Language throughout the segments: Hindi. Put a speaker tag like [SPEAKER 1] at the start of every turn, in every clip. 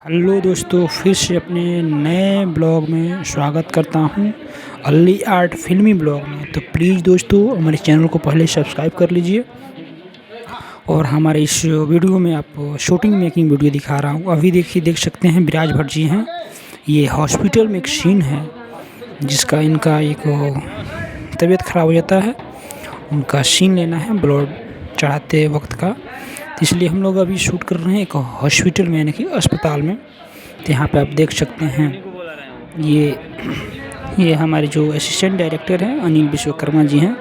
[SPEAKER 1] हेलो दोस्तों, फिर से अपने नए ब्लॉग में स्वागत करता हूं, अली आर्ट फिल्मी ब्लॉग में। तो प्लीज़ दोस्तों, हमारे चैनल को पहले सब्सक्राइब कर लीजिए। और हमारे इस वीडियो में आप शूटिंग मेकिंग वीडियो दिखा रहा हूं। अभी देख सकते हैं विराज भट्ट जी हैं। ये हॉस्पिटल में एक सीन है जिसका इनका एक तबीयत ख़राब हो जाता है, उनका सीन लेना है ब्लड चढ़ाते वक्त का। तो इसलिए हम लोग अभी शूट कर रहे हैं एक हॉस्पिटल में, यानी कि अस्पताल में। तो यहाँ पे आप देख सकते हैं ये हमारे जो असिस्टेंट डायरेक्टर हैं अनिल विश्वकर्मा जी हैं।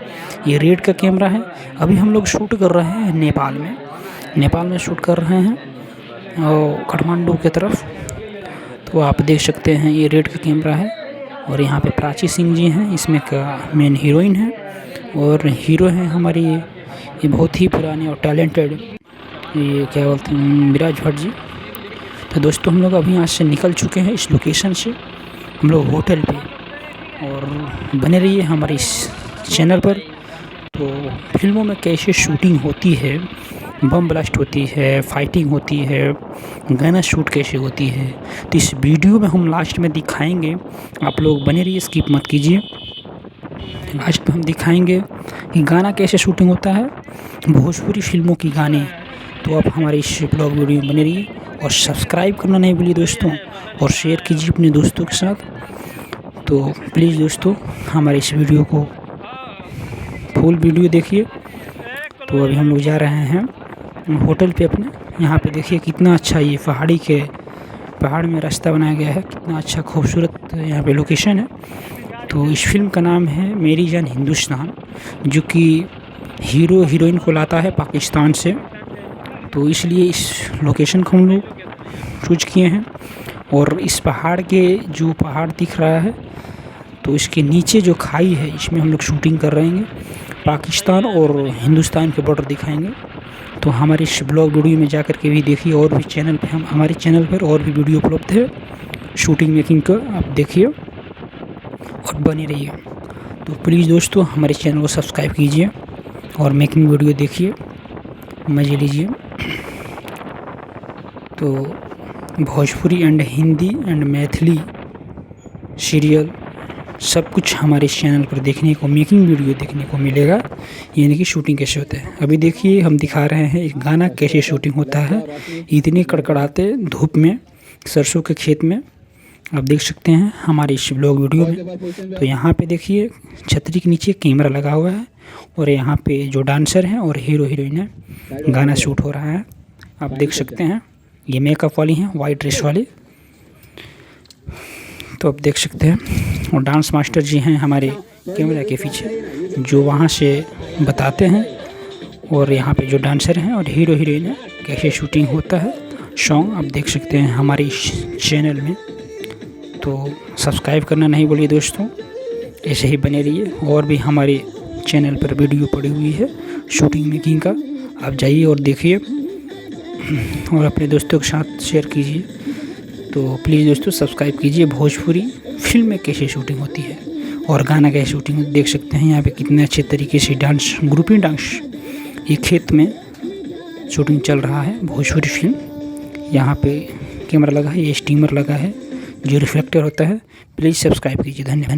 [SPEAKER 1] ये रेड का कैमरा है। अभी हम लोग शूट कर रहे हैं नेपाल में शूट कर रहे हैं और काठमांडू की तरफ। तो आप देख सकते हैं ये रेड का कैमरा है। और यहाँ पे प्राची सिंह जी हैं, इसमें का मेन हीरोइन है। और हीरो हैं हमारी ये बहुत ही पुराने और टैलेंटेड, ये क्या बोलते हैं, विराज भट्ट जी। तो दोस्तों, हम लोग अभी यहाँ से निकल चुके हैं इस लोकेशन से, हम लोग होटल पे। और बने रहिए हमारे इस चैनल पर। तो फिल्मों में कैसे शूटिंग होती है, बम ब्लास्ट होती है, फाइटिंग होती है, गाना शूट कैसे होती है, तो इस वीडियो में हम लास्ट में दिखाएंगे। आप लोग बने रहिए, स्किप मत कीजिए। लास्ट में हम दिखाएंगे कि गाना कैसे शूटिंग होता है, भोजपुरी फिल्मों की गाने। तो आप हमारे इस ब्लॉग वीडियो में बने रहिए और सब्सक्राइब करना नहीं भूलिए दोस्तों, और शेयर कीजिए अपने दोस्तों के साथ। तो प्लीज़ दोस्तों, हमारे इस वीडियो को फुल वीडियो देखिए। तो अभी हम लोग जा रहे हैं होटल पे अपने। यहाँ पे देखिए कितना अच्छा ये पहाड़ में रास्ता बनाया गया है, कितना अच्छा खूबसूरत यहाँ पे लोकेशन है। तो इस फिल्म का नाम है मेरी जान हिंदुस्तान, जो कि हीरो हीरोइन को लाता है पाकिस्तान से। तो इसलिए इस लोकेशन को हम लोग चूज किए हैं। और इस पहाड़ दिख रहा है, तो इसके नीचे जो खाई है, इसमें हम लोग शूटिंग कर रहे हैं। पाकिस्तान और हिंदुस्तान के बॉर्डर दिखाएंगे। तो हमारे इस ब्लॉग वीडियो में जाकर के भी देखिए। और भी हमारे चैनल पर और भी वीडियो उपलब्ध है शूटिंग मेकिंग का, आप देखिए और बने रहिए। तो प्लीज़ दोस्तों, हमारे चैनल को सब्सक्राइब कीजिए और मेकिंग वीडियो देखिए, मज़े लीजिए। तो Bhojpuri and Hindi and Maithili serial सब कुछ हमारे इस चैनल पर देखने को, मेकिंग वीडियो देखने को मिलेगा, यानी कि शूटिंग कैसे होता है। अभी देखिए हम दिखा रहे हैं एक गाना कैसे शूटिंग होता है, इतनी कड़कड़ाते धूप में सरसों के खेत में। आप देख सकते हैं हमारे इस ब्लॉग वीडियो में। तो यहाँ पे देखिए छतरी के नीचे कैमरा लगा हुआ है, और यहाँ पे जो डांसर हैं और हीरो हीरोइन है, गाना शूट हो रहा है। आप देख सकते हैं ये मेकअप वाली हैं, वाइट ड्रेस वाली। तो आप देख सकते हैं, और डांस मास्टर जी हैं हमारे कैमरा के पीछे, जो वहाँ से बताते हैं। और यहाँ पे जो डांसर हैं और हीरो हीरोइन है, कैसे शूटिंग होता है सॉन्ग आप देख सकते हैं हमारे इस चैनल में। तो सब्सक्राइब करना नहीं भूलिए दोस्तों, ऐसे ही बने रहिए। और भी हमारे चैनल पर वीडियो पड़ी हुई है शूटिंग मेकिंग का, आप जाइए और देखिए और अपने दोस्तों के साथ शेयर कीजिए। तो प्लीज़ दोस्तों, सब्सक्राइब कीजिए। भोजपुरी फिल्म में कैसे शूटिंग होती है और गाना कैसे शूटिंग देख सकते हैं। यहाँ पे कितने अच्छे तरीके से डांस, ग्रुपिंग डांस, ये खेत में शूटिंग चल रहा है भोजपुरी फिल्म। यहाँ पे कैमरा लगा है, ये स्टीमर लगा है जो रिफ्लेक्टर होता है। प्लीज़ सब्सक्राइब कीजिए, धन्यवाद।